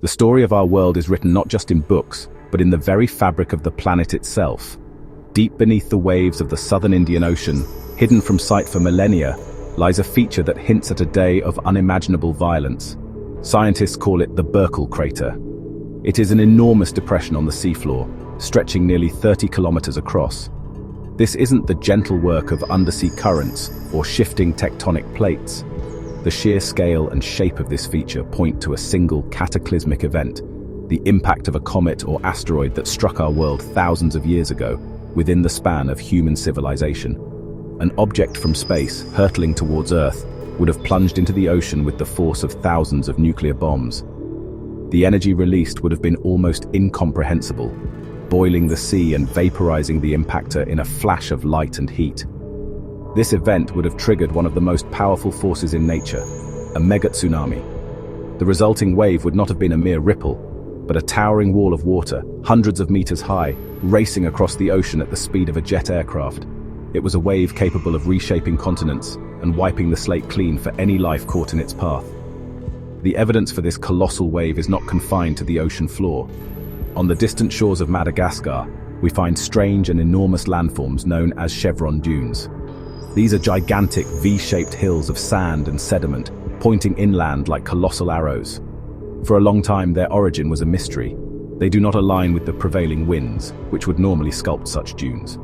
The story of our world is written not just in books, but in the very fabric of the planet itself. Deep beneath the waves of the southern Indian Ocean, hidden from sight for millennia, lies a feature that hints at a day of unimaginable violence. Scientists call it the Burckle Crater. It is an enormous depression on the seafloor, stretching nearly 30 kilometers across. This isn't the gentle work of undersea currents or shifting tectonic plates. The sheer scale and shape of this feature point to a single cataclysmic event, the impact of a comet or asteroid that struck our world thousands of years ago, within the span of human civilization. An object from space, hurtling towards Earth, would have plunged into the ocean with the force of thousands of nuclear bombs. The energy released would have been almost incomprehensible, boiling the sea and vaporizing the impactor in a flash of light and heat. This event would have triggered one of the most powerful forces in nature, a mega tsunami. The resulting wave would not have been a mere ripple, but a towering wall of water, hundreds of meters high, racing across the ocean at the speed of a jet aircraft. It was a wave capable of reshaping continents and wiping the slate clean for any life caught in its path. The evidence for this colossal wave is not confined to the ocean floor. On the distant shores of Madagascar, we find strange and enormous landforms known as chevron dunes. These are gigantic V-shaped hills of sand and sediment, pointing inland like colossal arrows. For a long time, their origin was a mystery. They do not align with the prevailing winds, which would normally sculpt such dunes.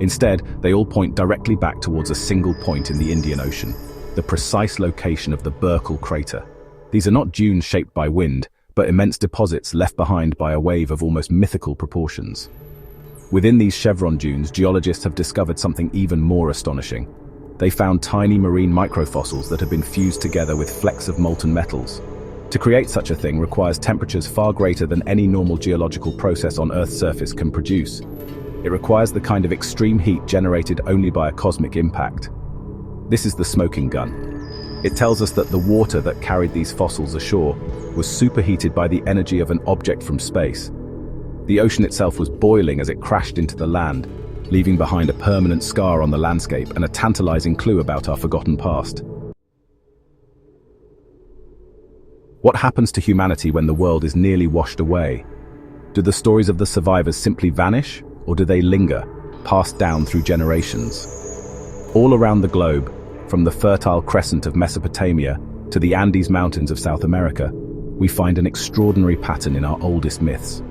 Instead, they all point directly back towards a single point in the Indian Ocean, the precise location of the Burckle Crater. These are not dunes shaped by wind, but immense deposits left behind by a wave of almost mythical proportions. Within these chevron dunes, geologists have discovered something even more astonishing. They found tiny marine microfossils that have been fused together with flecks of molten metals. To create such a thing requires temperatures far greater than any normal geological process on Earth's surface can produce. It requires the kind of extreme heat generated only by a cosmic impact. This is the smoking gun. It tells us that the water that carried these fossils ashore was superheated by the energy of an object from space. The ocean itself was boiling as it crashed into the land, leaving behind a permanent scar on the landscape and a tantalizing clue about our forgotten past. What happens to humanity when the world is nearly washed away? Do the stories of the survivors simply vanish, or do they linger, passed down through generations? All around the globe, from the Fertile Crescent of Mesopotamia to the Andes Mountains of South America, we find an extraordinary pattern in our oldest myths.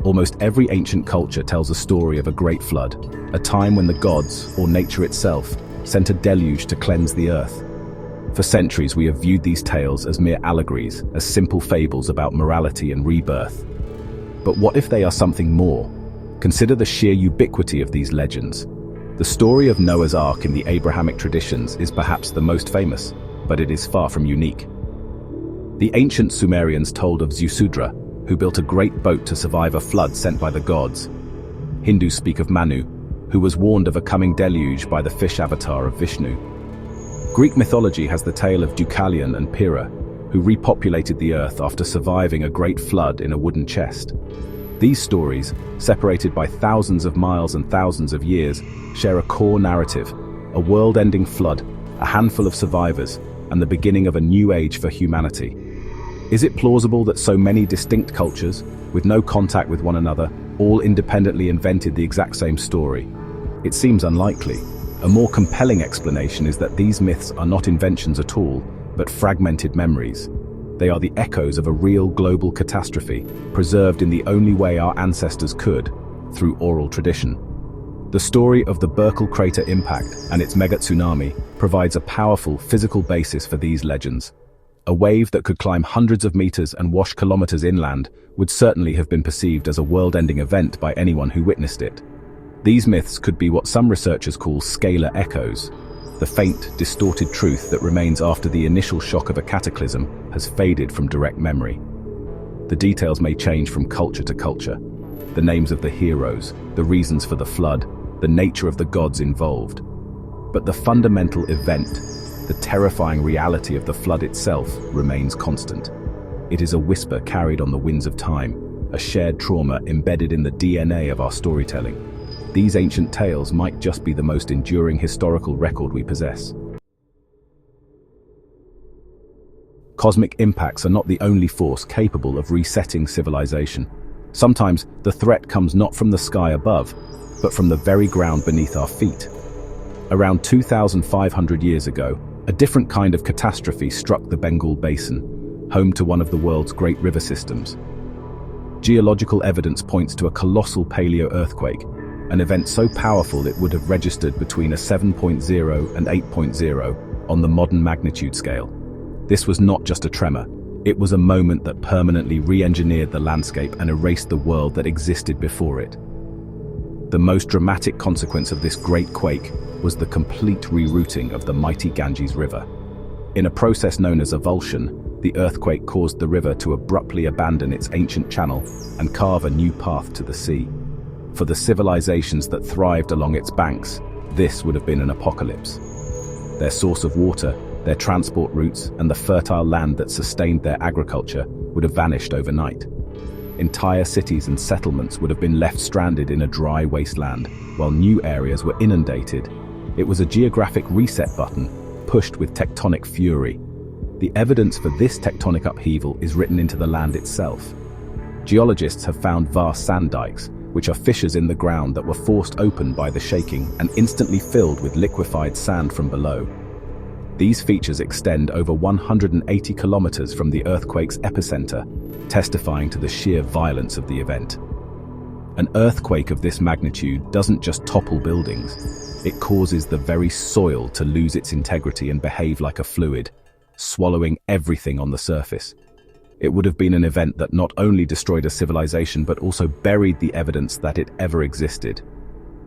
Almost every ancient culture tells a story of a great flood, a time when the gods, or nature itself, sent a deluge to cleanse the earth. For centuries we have viewed these tales as mere allegories, as simple fables about morality and rebirth. But what if they are something more? Consider the sheer ubiquity of these legends. The story of Noah's Ark in the Abrahamic traditions is perhaps the most famous, but it is far from unique. The ancient Sumerians told of Ceisiwr, who built a great boat to survive a flood sent by the gods. Hindus speak of Manu, who was warned of a coming deluge by the fish avatar of Vishnu. Greek mythology has the tale of Deucalion and Pyrrha, who repopulated the earth after surviving a great flood in a wooden chest. These stories, separated by thousands of miles and thousands of years, share a core narrative: a world-ending flood, a handful of survivors, and the beginning of a new age for humanity. Is it plausible that so many distinct cultures, with no contact with one another, all independently invented the exact same story? It seems unlikely. A more compelling explanation is that these myths are not inventions at all, but fragmented memories. They are the echoes of a real global catastrophe, preserved in the only way our ancestors could, through oral tradition. The story of the Burckle Crater impact and its mega tsunami provides a powerful physical basis for these legends. A wave that could climb hundreds of meters and wash kilometers inland would certainly have been perceived as a world-ending event by anyone who witnessed it. These myths could be what some researchers call scalar echoes, the faint, distorted truth that remains after the initial shock of a cataclysm has faded from direct memory. The details may change from culture to culture. The names of the heroes, the reasons for the flood, the nature of the gods involved. But the fundamental event, the terrifying reality of the flood itself, remains constant. It is a whisper carried on the winds of time, a shared trauma embedded in the DNA of our storytelling. These ancient tales might just be the most enduring historical record we possess. Cosmic impacts are not the only force capable of resetting civilization. Sometimes the threat comes not from the sky above, but from the very ground beneath our feet. Around 2,500 years ago, a different kind of catastrophe struck the Bengal Basin, home to one of the world's great river systems. Geological evidence points to a colossal paleo-earthquake, an event so powerful it would have registered between a 7.0 and 8.0 on the modern magnitude scale. This was not just a tremor, it was a moment that permanently re-engineered the landscape and erased the world that existed before it. The most dramatic consequence of this great quake was the complete rerouting of the mighty Ganges River. In a process known as avulsion, the earthquake caused the river to abruptly abandon its ancient channel and carve a new path to the sea. For the civilizations that thrived along its banks, this would have been an apocalypse. Their source of water, their transport routes, and the fertile land that sustained their agriculture would have vanished overnight. Entire cities and settlements would have been left stranded in a dry wasteland, while new areas were inundated. It was a geographic reset button, pushed with tectonic fury. The evidence for this tectonic upheaval is written into the land itself. Geologists have found vast sand dikes, which are fissures in the ground that were forced open by the shaking and instantly filled with liquefied sand from below. These features extend over 180 kilometers from the earthquake's epicenter, testifying to the sheer violence of the event. An earthquake of this magnitude doesn't just topple buildings, it causes the very soil to lose its integrity and behave like a fluid, swallowing everything on the surface. It would have been an event that not only destroyed a civilization but also buried the evidence that it ever existed.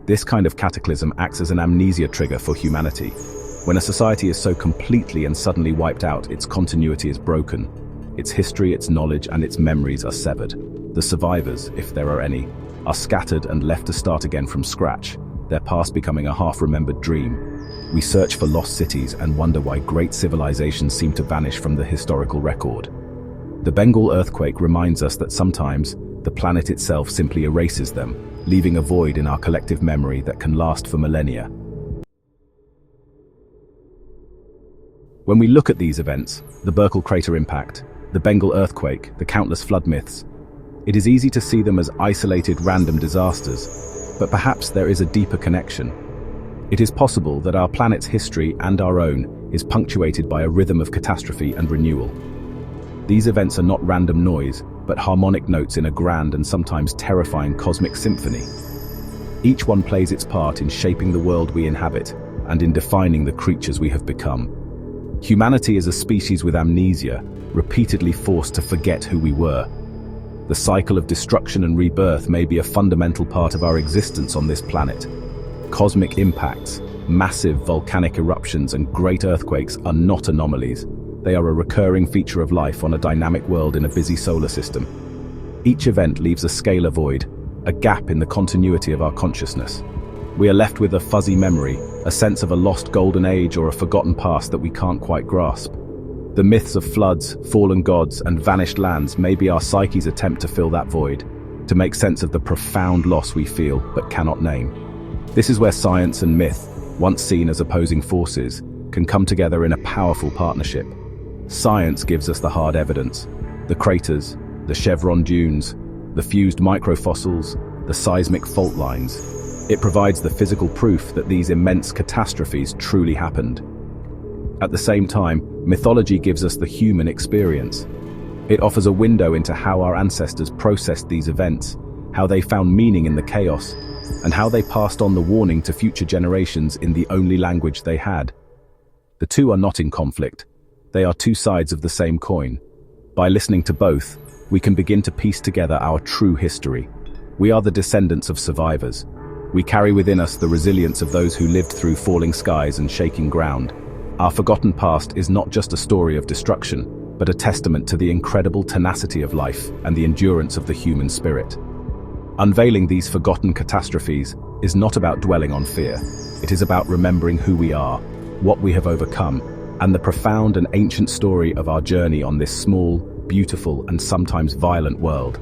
This kind of cataclysm acts as an amnesia trigger for humanity. When a society is so completely and suddenly wiped out, its continuity is broken. Its history, its knowledge, and its memories are severed. The survivors, if there are any, are scattered and left to start again from scratch, their past becoming a half-remembered dream. We search for lost cities and wonder why great civilizations seem to vanish from the historical record. The Bengal earthquake reminds us that sometimes the planet itself simply erases them, leaving a void in our collective memory that can last for millennia. When we look at these events, the Burckle Crater impact, the Bengal earthquake, the countless flood myths, it is easy to see them as isolated random disasters, but perhaps there is a deeper connection. It is possible that our planet's history and our own is punctuated by a rhythm of catastrophe and renewal. These events are not random noise, but harmonic notes in a grand and sometimes terrifying cosmic symphony. Each one plays its part in shaping the world we inhabit and in defining the creatures we have become. Humanity is a species with amnesia, repeatedly forced to forget who we were. The cycle of destruction and rebirth may be a fundamental part of our existence on this planet. Cosmic impacts, massive volcanic eruptions, and great earthquakes are not anomalies. They are a recurring feature of life on a dynamic world in a busy solar system. Each event leaves a scalar void, a gap in the continuity of our consciousness. We are left with a fuzzy memory, a sense of a lost golden age or a forgotten past that we can't quite grasp. The myths of floods, fallen gods, and vanished lands may be our psyche's attempt to fill that void, to make sense of the profound loss we feel but cannot name. This is where science and myth, once seen as opposing forces, can come together in a powerful partnership. Science gives us the hard evidence, the craters, the chevron dunes, the fused microfossils, the seismic fault lines. It provides the physical proof that these immense catastrophes truly happened. At the same time, mythology gives us the human experience. It offers a window into how our ancestors processed these events, how they found meaning in the chaos, and how they passed on the warning to future generations in the only language they had. The two are not in conflict. They are two sides of the same coin. By listening to both, we can begin to piece together our true history. We are the descendants of survivors. We carry within us the resilience of those who lived through falling skies and shaking ground. Our forgotten past is not just a story of destruction, but a testament to the incredible tenacity of life and the endurance of the human spirit. Unveiling these forgotten catastrophes is not about dwelling on fear. It is about remembering who we are, what we have overcome, and the profound and ancient story of our journey on this small, beautiful, and sometimes violent world.